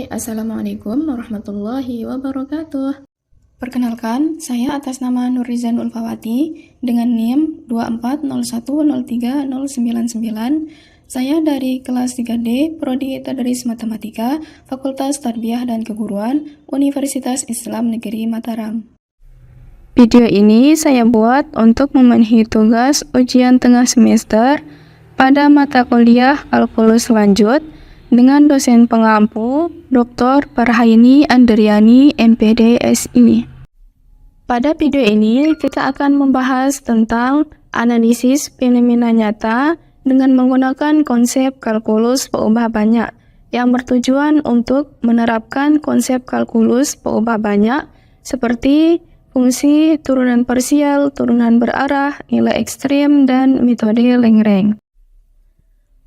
Hai, Assalamualaikum warahmatullahi wabarakatuh. Perkenalkan, saya atas nama Nurizan Ulfawati dengan NIM 240103099. Saya dari kelas 3D, Prodi Tadris Matematika, Fakultas Tarbiyah dan Keguruan, Universitas Islam Negeri Mataram. Video ini saya buat untuk memenuhi tugas ujian tengah semester pada mata kuliah kalkulus lanjut dengan dosen pengampu Dr. Farhaini Andriani MPD SI. Pada video ini kita akan membahas tentang analisis fenomena nyata dengan menggunakan konsep kalkulus peubah banyak yang bertujuan untuk menerapkan konsep kalkulus peubah banyak seperti fungsi, turunan parsial, turunan berarah, nilai ekstrem, dan metode Lagrange.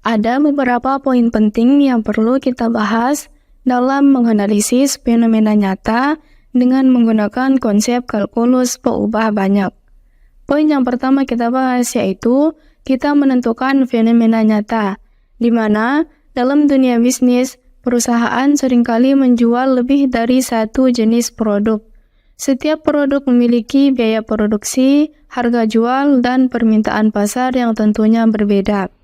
Ada beberapa poin penting yang perlu kita bahas dalam menganalisis fenomena nyata dengan menggunakan konsep kalkulus peubah banyak. Poin yang pertama kita bahas yaitu kita menentukan fenomena nyata, di mana dalam dunia bisnis, perusahaan seringkali menjual lebih dari satu jenis produk. Setiap produk memiliki biaya produksi, harga jual, dan permintaan pasar yang tentunya berbeda.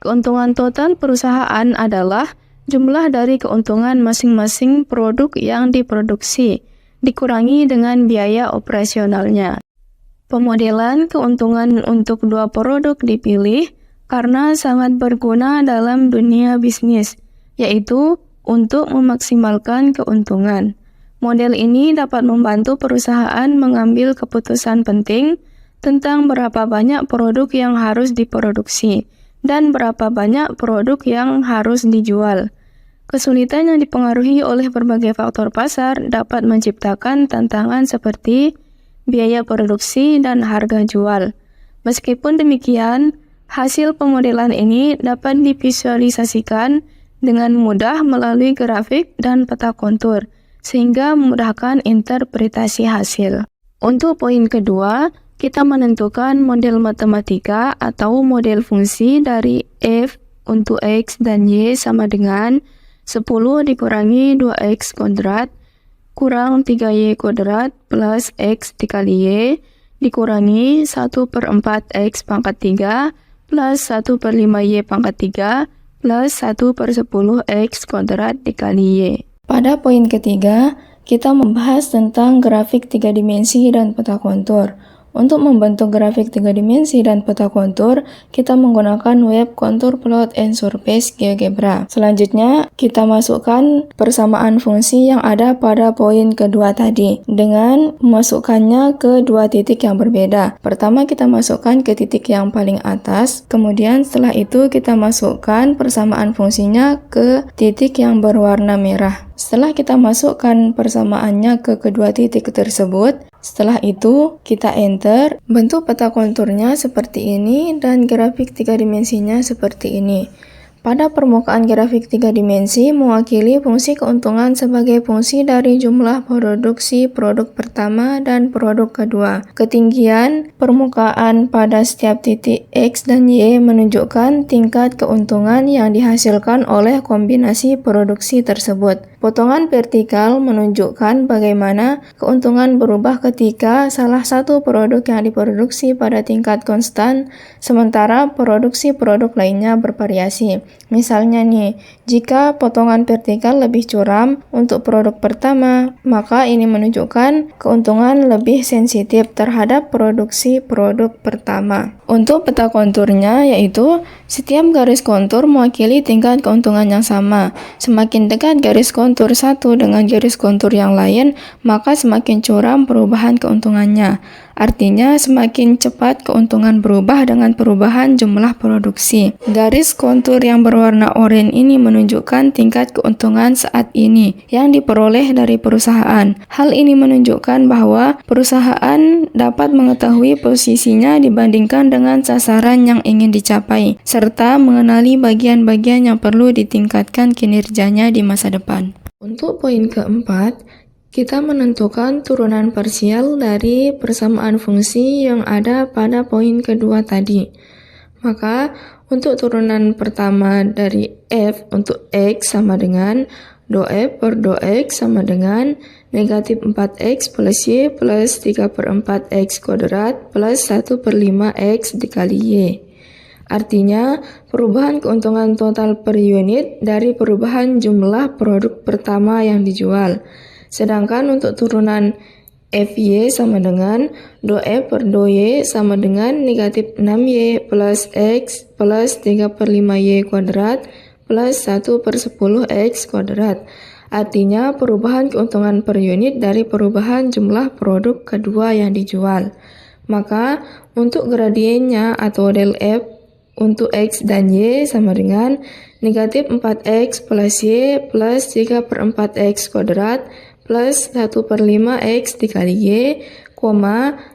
Keuntungan total perusahaan adalah jumlah dari keuntungan masing-masing produk yang diproduksi, dikurangi dengan biaya operasionalnya. Pemodelan keuntungan untuk dua produk dipilih karena sangat berguna dalam dunia bisnis, yaitu untuk memaksimalkan keuntungan. Model ini dapat membantu perusahaan mengambil keputusan penting tentang berapa banyak produk yang harus diproduksi dan berapa banyak produk yang harus dijual. Kesulitan yang dipengaruhi oleh berbagai faktor pasar dapat menciptakan tantangan seperti biaya produksi dan harga jual. Meskipun demikian, hasil pemodelan ini dapat divisualisasikan dengan mudah melalui grafik dan peta kontur, sehingga memudahkan interpretasi hasil. Untuk poin kedua, kita menentukan model matematika atau model fungsi dari f untuk x dan y sama dengan 10 dikurangi 2x kuadrat kurang 3y kuadrat plus x dikali y dikurangi 1/4x pangkat 3 plus 1/5y pangkat 3 plus 1/10x kuadrat dikali y. Pada poin ketiga, kita membahas tentang grafik 3 dimensi dan peta kontur. Untuk membentuk grafik 3 dimensi dan peta kontur, kita menggunakan web contour plot and surface GeoGebra. Selanjutnya, kita masukkan persamaan fungsi yang ada pada poin kedua tadi dengan memasukkannya ke dua titik yang berbeda. Pertama, kita masukkan ke titik yang paling atas, kemudian setelah itu kita masukkan persamaan fungsinya ke titik yang berwarna merah. Setelah kita masukkan persamaannya ke kedua titik tersebut, setelah itu kita enter, bentuk peta konturnya seperti ini dan grafik 3 dimensinya seperti ini. Pada permukaan grafik 3 dimensi mewakili fungsi keuntungan sebagai fungsi dari jumlah produksi produk pertama dan produk kedua. Ketinggian permukaan pada setiap titik X dan Y menunjukkan tingkat keuntungan yang dihasilkan oleh kombinasi produksi tersebut. Potongan vertikal menunjukkan bagaimana keuntungan berubah ketika salah satu produk yang diproduksi pada tingkat konstan, sementara produksi produk lainnya bervariasi. Misalnya nih, jika potongan vertikal lebih curam untuk produk pertama, maka ini menunjukkan keuntungan lebih sensitif terhadap produksi produk pertama. Untuk peta konturnya yaitu setiap garis kontur mewakili tingkat keuntungan yang sama. Semakin dekat garis kontur satu dengan garis kontur yang lain, maka semakin curam perubahan keuntungannya. Artinya semakin cepat keuntungan berubah dengan perubahan jumlah produksi. Garis kontur yang berwarna oranye ini menunjukkan tingkat keuntungan saat ini yang diperoleh dari perusahaan. Hal ini menunjukkan bahwa perusahaan dapat mengetahui posisinya dibandingkan dengan sasaran yang ingin dicapai, serta mengenali bagian-bagian yang perlu ditingkatkan kinerjanya di masa depan. Untuk poin keempat, kita menentukan turunan parsial dari persamaan fungsi yang ada pada poin kedua tadi. Maka, untuk turunan pertama dari f untuk x sama dengan Do F per do X sama dengan negatif 4X plus Y plus 3/4 X kuadrat plus 1/5 X dikali Y. Artinya, perubahan keuntungan total per unit dari perubahan jumlah produk pertama yang dijual. Sedangkan untuk turunan FY sama dengan do F per do Y sama dengan negatif 6Y plus X plus 3/5Y kuadrat plus 1/10 X kuadrat. Artinya perubahan keuntungan per unit dari perubahan jumlah produk kedua yang dijual. Maka untuk gradiennya atau del F untuk X dan Y sama dengan negatif 4X plus Y plus 3/4 X kuadrat plus 1/5 X dikali Y,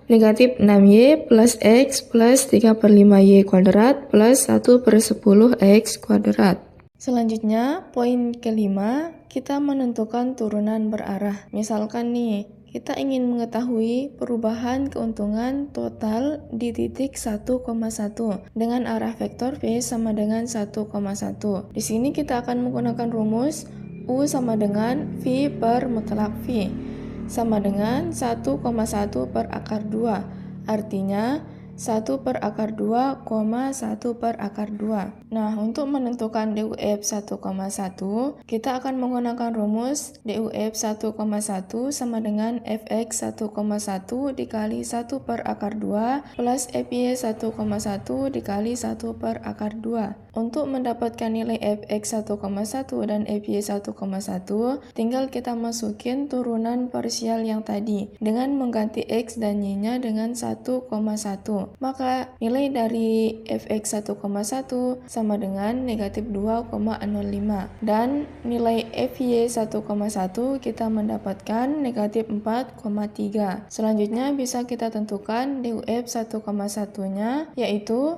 negatif 6Y plus X plus 3/5 Y kuadrat plus 1/10 X kuadrat. Selanjutnya, poin kelima, kita menentukan turunan berarah. Misalkan nih, kita ingin mengetahui perubahan keuntungan total di titik 1,1 dengan arah vektor V sama dengan 1,1. Di sini kita akan menggunakan rumus U sama dengan V per mutlak V sama dengan 1,1 per akar 2. Artinya 1 per akar 2, 1 per akar 2. Nah, untuk menentukan DUF 1,1, kita akan menggunakan rumus DUF 1,1 sama dengan Fx 1,1 dikali 1 per akar 2 plus Fy 1,1 dikali 1 per akar 2. Untuk mendapatkan nilai Fx 1,1 dan Fy 1,1, tinggal kita masukin turunan parsial yang tadi dengan mengganti X dan Y-nya dengan 1,1. Maka nilai dari Fx 1,1 sama dengan negatif 2,05 dan nilai Fy 1,1 kita mendapatkan negatif 4,3. Selanjutnya bisa kita tentukan DUF 1,1-nya yaitu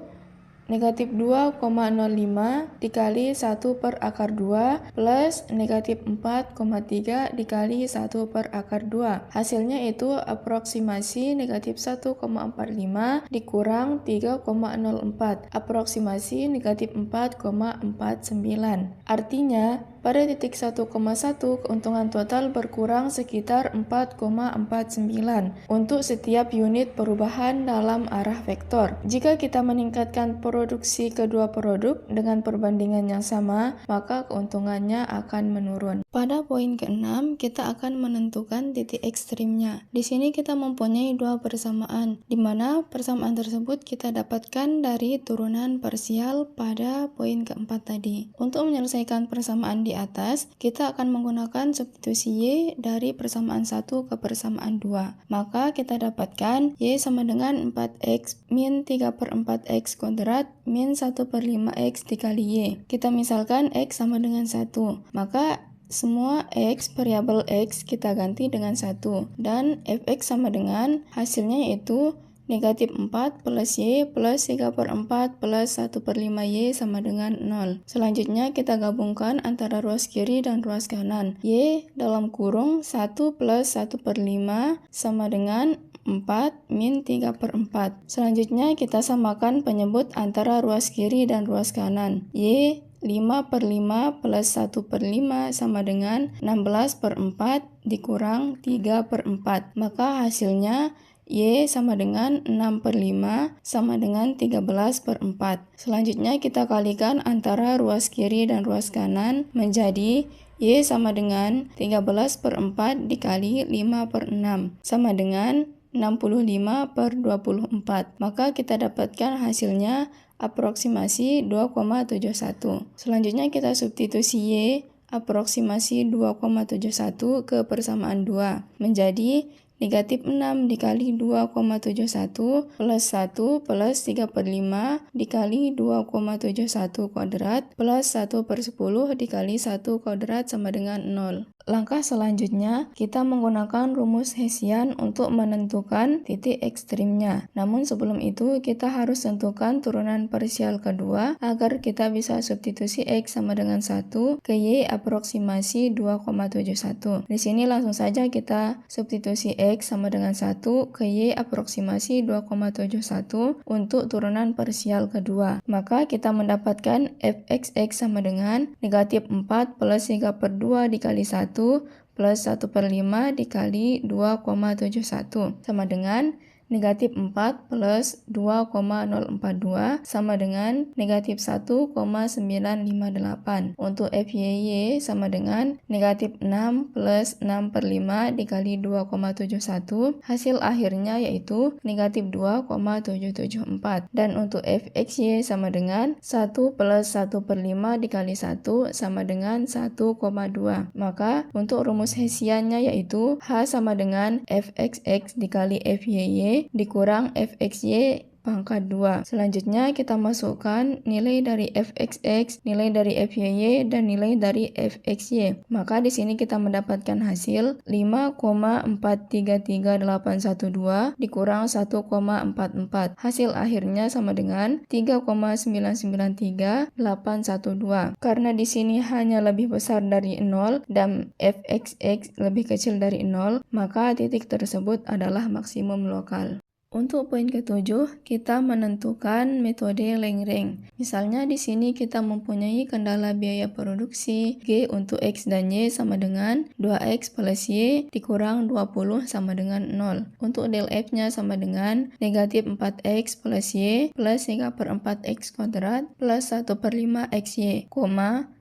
negatif 2,05 dikali 1 per akar 2 plus negatif 4,3 dikali 1 per akar 2. Hasilnya itu aproksimasi negatif 1,45 dikurang 3,04. Aproksimasi negatif 4,49. Artinya, pada titik 1,1 keuntungan total berkurang sekitar 4,49 untuk setiap unit perubahan dalam arah vektor. Jika kita meningkatkan produksi kedua produk dengan perbandingan yang sama, maka keuntungannya akan menurun. Pada poin ke-6, kita akan menentukan titik ekstrimnya. Di sini kita mempunyai dua persamaan, di mana persamaan tersebut kita dapatkan dari turunan parsial pada poin ke-4 tadi. Untuk menyelesaikan persamaan di atas, kita akan menggunakan substitusi Y dari persamaan 1 ke persamaan 2. Maka kita dapatkan Y sama dengan 4X min 3/4 X kuadrat min 1/5 X dikali Y. Kita misalkan X sama dengan 1. Maka semua X, variabel X kita ganti dengan 1. Dan Fx sama dengan hasilnya yaitu negatif 4 plus Y plus 3/4 plus 1/5 Y sama dengan 0. Selanjutnya kita gabungkan antara ruas kiri dan ruas kanan. Y dalam kurung 1 plus 1/5 sama dengan 4 min 3/4. Selanjutnya kita samakan penyebut antara ruas kiri dan ruas kanan. Y 5/5 plus 1/5 sama dengan 16/4 dikurang 3/4. Maka hasilnya Y sama dengan 6/5 sama dengan 13/4. Selanjutnya kita kalikan antara ruas kiri dan ruas kanan menjadi Y sama dengan 13/4 dikali 5/6 sama dengan 65/24. Maka kita dapatkan hasilnya aproksimasi 2,71. Selanjutnya kita substitusi Y aproksimasi 2,71 ke persamaan 2 menjadi negatif 6 dikali 2,71 plus 1 plus 3/5 dikali 2,71 kuadrat plus 1/10 dikali 1 kuadrat sama dengan 0. Langkah selanjutnya, kita menggunakan rumus Hessian untuk menentukan titik ekstrimnya. Namun sebelum itu, kita harus tentukan turunan parsial kedua agar kita bisa substitusi X sama dengan 1 ke Y aproksimasi 2,71. Di sini langsung saja kita substitusi X sama dengan 1 ke Y aproksimasi 2,71 untuk turunan parsial kedua. Maka kita mendapatkan fxx sama dengan negatif 4 plus 3/2 dikali 1 plus 1/5 dikali 2,71 sama dengan negatif 4 plus 2,042 sama dengan negatif 1,958. Untuk FYY sama dengan negatif 6 plus 6/5 dikali 2,71. Hasil akhirnya yaitu negatif 2,774. Dan untuk FXY sama dengan 1 plus 1/5 dikali 1 sama dengan 1,2. Maka untuk rumus Hessiannya yaitu H sama dengan fxx dikali FYY dikurang fxy pangkat 2. Selanjutnya kita masukkan nilai dari fxx, nilai dari fyy, dan nilai dari fxy. Maka di sini kita mendapatkan hasil 5,433812 dikurang 1,44. Hasil akhirnya sama dengan 3,993812. Karena di sini hanya lebih besar dari 0 dan fxx lebih kecil dari 0, maka titik tersebut adalah maksimum lokal. Untuk poin ketujuh, kita menentukan metode Lagrange. Misalnya di sini kita mempunyai kendala biaya produksi G untuk X dan Y sama dengan 2X plus Y dikurang 20 sama dengan 0. Untuk del F-nya sama dengan negatif 4X plus Y plus 3/4X kuadrat plus 1/5 XY,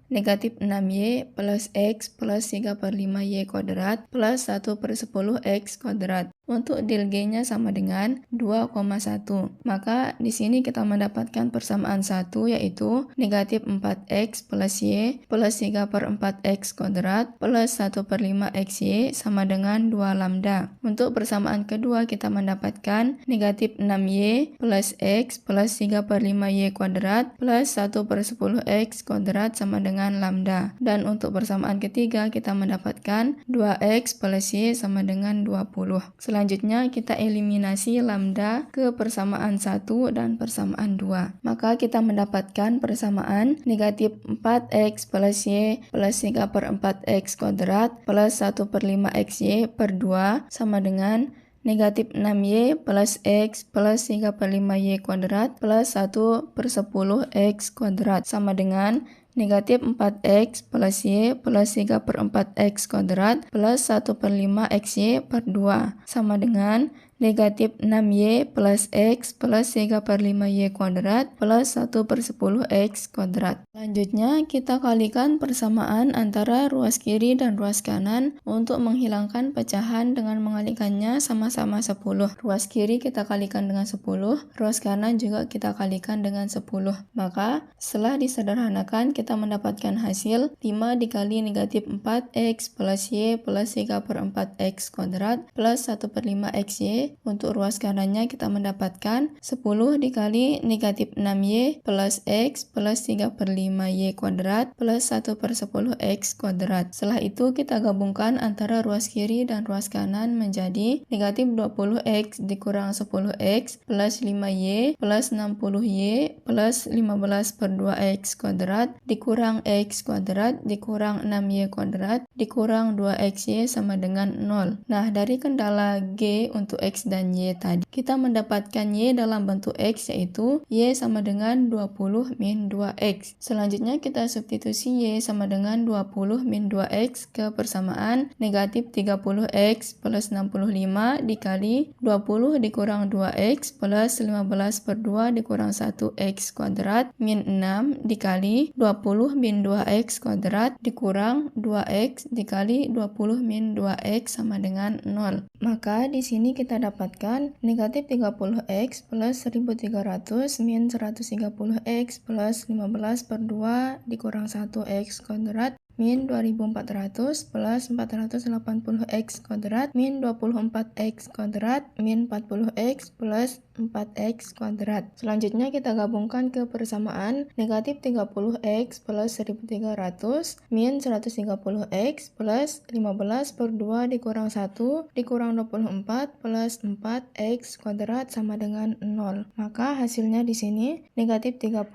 negatif 6Y plus X plus 3/5Y kuadrat plus 1/10 X kuadrat. Untuk del G-nya sama dengan 2,1. Maka di sini kita mendapatkan persamaan 1 yaitu negatif 4X plus Y plus 3/4X kuadrat plus 1/5 XY sama dengan 2 lambda. Untuk persamaan kedua kita mendapatkan negatif 6Y plus X plus 3/5Y kuadrat plus 1/10 X kuadrat sama dengan lambda. Dan untuk persamaan ketiga kita mendapatkan 2X plus Y sama dengan 20. Selanjutnya kita eliminasi lambda ke persamaan 1 dan persamaan 2. Maka kita mendapatkan persamaan negatif 4X plus Y plus 3/4X kuadrat plus 1/5 XY per 2 sama dengan negatif 6Y plus X plus 3/5Y kuadrat plus 1/10 X kuadrat sama dengan negatif 4X plus Y plus 3/4X kuadrat plus 1/5 XY per 2 sama dengan negatif 6Y plus X plus 3/5Y kuadrat plus 1/10 X kuadrat. Selanjutnya kita kalikan persamaan antara ruas kiri dan ruas kanan untuk menghilangkan pecahan dengan mengalikannya sama-sama 10. Ruas kiri kita kalikan dengan 10, ruas kanan juga kita kalikan dengan 10. Maka setelah disederhanakan kita mendapatkan hasil 5 dikali negatif 4X plus Y plus 3/4X kuadrat plus 1/5 XY. Untuk ruas kanannya kita mendapatkan 10 dikali negatif 6Y plus X plus 3/5Y kuadrat plus 1/10 X kuadrat. Setelah itu kita gabungkan antara ruas kiri dan ruas kanan menjadi negatif 20X dikurang 10X plus 5Y plus 60Y plus 15/2X kuadrat dikurang X kuadrat dikurang 6Y kuadrat dikurang 2XY sama dengan 0. Nah, dari kendala G untuk X dan Y tadi, kita mendapatkan Y dalam bentuk X yaitu Y sama dengan 20 min 2X. Selanjutnya kita substitusi Y sama dengan 20 min 2X ke persamaan negatif 30X plus 65 dikali 20 dikurang 2X plus 15/2 dikurang 1X kuadrat min 6 dikali 20 min 2X kuadrat dikurang 2X dikali 20 min 2X sama dengan 0. Maka di sini kita dapatkan negatif 30X plus 1300 min 130X plus 15/2 dikurang 1X kuadrat min 2400 plus 480x kuadrat min 24x kuadrat min 40x plus 4x kuadrat. Selanjutnya kita gabungkan ke persamaan negatif 30x plus 1300 min 130x plus 15 per 2 dikurang 1 dikurang 24 plus 4x kuadrat sama dengan 0. Maka hasilnya di sini negatif 30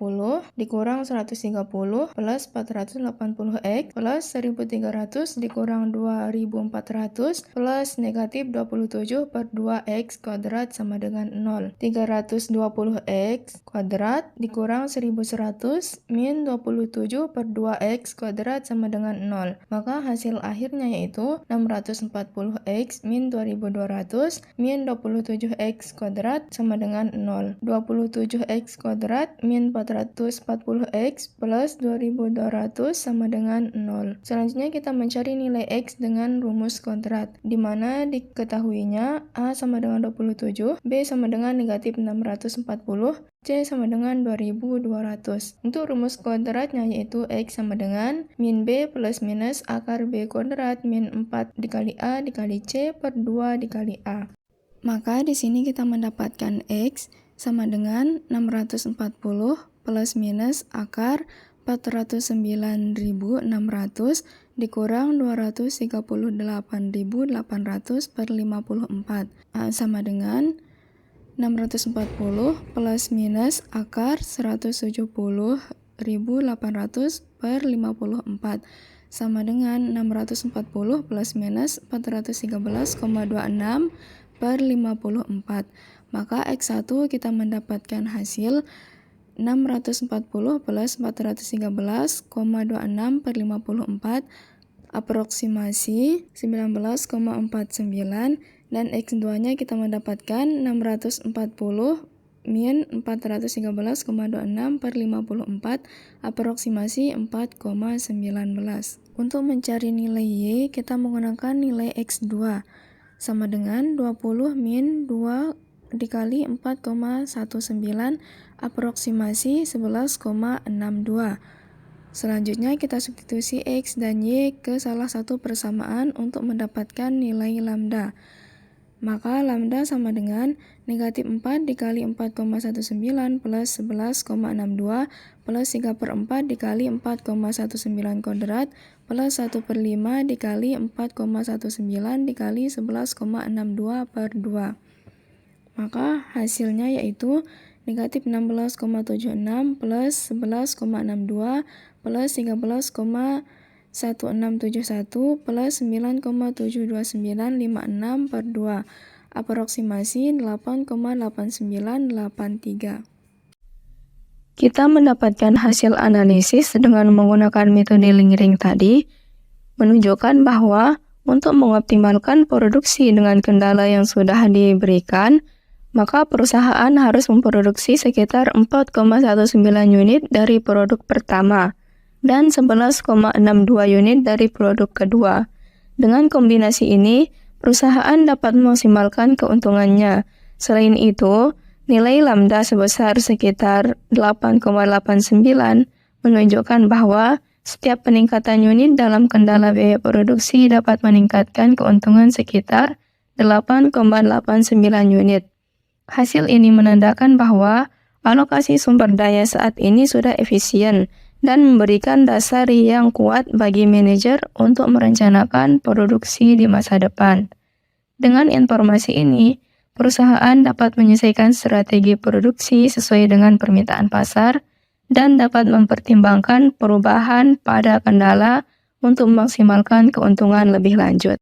dikurang 130 plus 480x plus 1300 dikurang 2400 plus negatif 27 per 2x kuadrat sama dengan 0. 320x kuadrat dikurang 1100 min 27 per 2x kuadrat sama dengan 0. Maka hasil akhirnya yaitu 640x min 2200 min 27x kuadrat sama dengan 0. 27x kuadrat min 440x plus 2200 sama dengan 0. Selanjutnya kita mencari nilai x dengan rumus kuadrat, di mana diketahuinya A sama dengan 27, B sama dengan negatif 640, C sama dengan 2200. Untuk rumus kuadratnya yaitu x sama dengan min B plus minus akar B kuadrat min 4 dikali A dikali C per 2 dikali A. Maka di sini kita mendapatkan x sama dengan 640 plus minus akar 409.600 dikurang 238.800 per 54. A sama dengan 640 plus minus akar 170.800 per 54 sama dengan 640 plus minus 413,26 per 54. Maka X1 kita mendapatkan hasil 640 plus 413,26 per 54 aproksimasi 19,49, dan X2 nya kita mendapatkan 640 min 413,26 per 54 aproksimasi 4,19. Untuk mencari nilai Y kita menggunakan nilai X2 sama dengan 20 min 2 dikali 4,19 aproksimasi 11,62. Selanjutnya kita substitusi X dan Y ke salah satu persamaan untuk mendapatkan nilai lambda. Maka lambda sama dengan negatif 4 dikali 4,19 plus 11,62 plus 3 per 4 dikali 4,19 kuadrat plus 1 per 5 dikali 4,19 dikali 11,62 per 2. Maka hasilnya yaitu negatif 16,76 plus 11,62 plus 13,1671 plus 9,72956 per 2 aproksimasi 8,8983. Kita mendapatkan hasil analisis dengan menggunakan metode Lingering tadi menunjukkan bahwa untuk mengoptimalkan produksi dengan kendala yang sudah diberikan, maka perusahaan harus memproduksi sekitar 4,19 unit dari produk pertama dan 11,62 unit dari produk kedua. Dengan kombinasi ini, perusahaan dapat memaksimalkan keuntungannya. Selain itu, nilai lambda sebesar sekitar 8,89 menunjukkan bahwa setiap peningkatan unit dalam kendala biaya produksi dapat meningkatkan keuntungan sekitar 8,89 unit. Hasil ini menandakan bahwa alokasi sumber daya saat ini sudah efisien dan memberikan dasar yang kuat bagi manajer untuk merencanakan produksi di masa depan. Dengan informasi ini, perusahaan dapat menyesuaikan strategi produksi sesuai dengan permintaan pasar dan dapat mempertimbangkan perubahan pada kendala untuk memaksimalkan keuntungan lebih lanjut.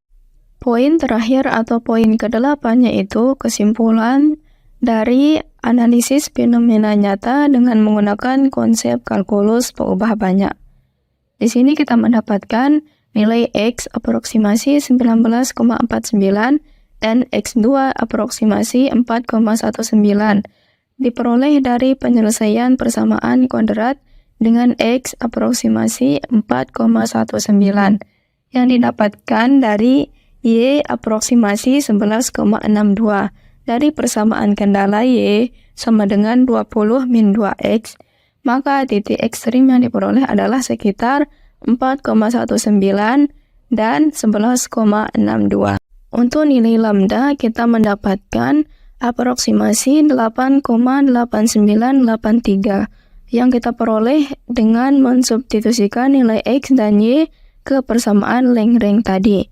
Poin terakhir atau poin ke-8 yaitu kesimpulan dari analisis fenomena nyata dengan menggunakan konsep kalkulus pengubah banyak. Di sini kita mendapatkan nilai X aproksimasi 19,49 dan X2 aproksimasi 4,19 diperoleh dari penyelesaian persamaan kuadrat dengan X aproksimasi 4,19 yang didapatkan dari Y aproksimasi 11,62 dari persamaan kendala Y sama dengan 20 min 2X, maka titik ekstrim yang diperoleh adalah sekitar 4,19, dan 11,62. Untuk nilai lambda kita mendapatkan aproksimasi 8,8983 yang kita peroleh dengan mensubstitusikan nilai X dan Y ke persamaan Lagrange tadi.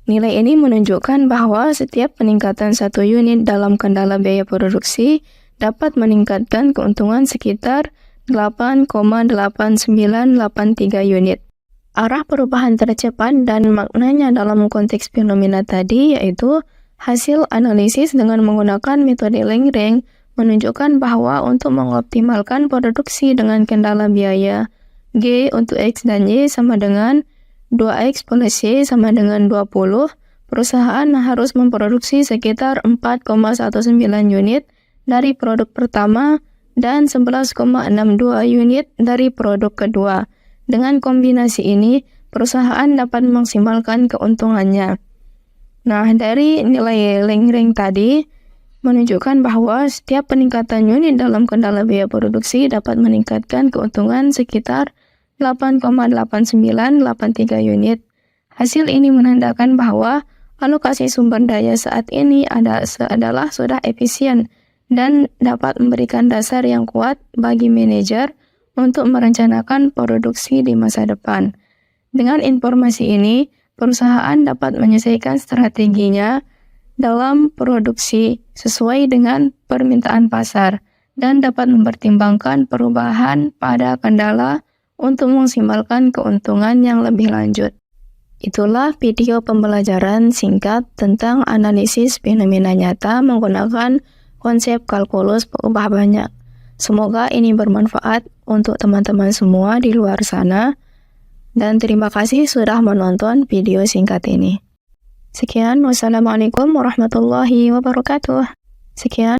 Nilai ini menunjukkan bahwa setiap peningkatan 1 unit dalam kendala biaya produksi dapat meningkatkan keuntungan sekitar 8,8983 unit. Arah perubahan tercepat dan maknanya dalam konteks fenomena tadi yaitu hasil analisis dengan menggunakan metode Lagrange menunjukkan bahwa untuk mengoptimalkan produksi dengan kendala biaya G untuk X dan Y sama dengan 2X plus Y sama dengan 20, perusahaan harus memproduksi sekitar 4,19 unit dari produk pertama dan 11,62 unit dari produk kedua. Dengan kombinasi ini, perusahaan dapat memaksimalkan keuntungannya. Nah, dari nilai Lagrange tadi menunjukkan bahwa setiap peningkatan unit dalam kendala biaya produksi dapat meningkatkan keuntungan sekitar 8,8983 unit. Hasil ini menandakan bahwa alokasi sumber daya saat ini adalah sudah efisien dan dapat memberikan dasar yang kuat bagi manajer untuk merencanakan produksi di masa depan. Dengan informasi ini, perusahaan dapat menyesuaikan strateginya dalam produksi sesuai dengan permintaan pasar dan dapat mempertimbangkan perubahan pada kendala untuk memaksimalkan keuntungan yang lebih lanjut. Itulah video pembelajaran singkat tentang analisis fenomena nyata menggunakan konsep kalkulus pengubah banyak. Semoga ini bermanfaat untuk teman-teman semua di luar sana. Dan terima kasih sudah menonton video singkat ini. Sekian, wassalamualaikum warahmatullahi wabarakatuh. Sekian.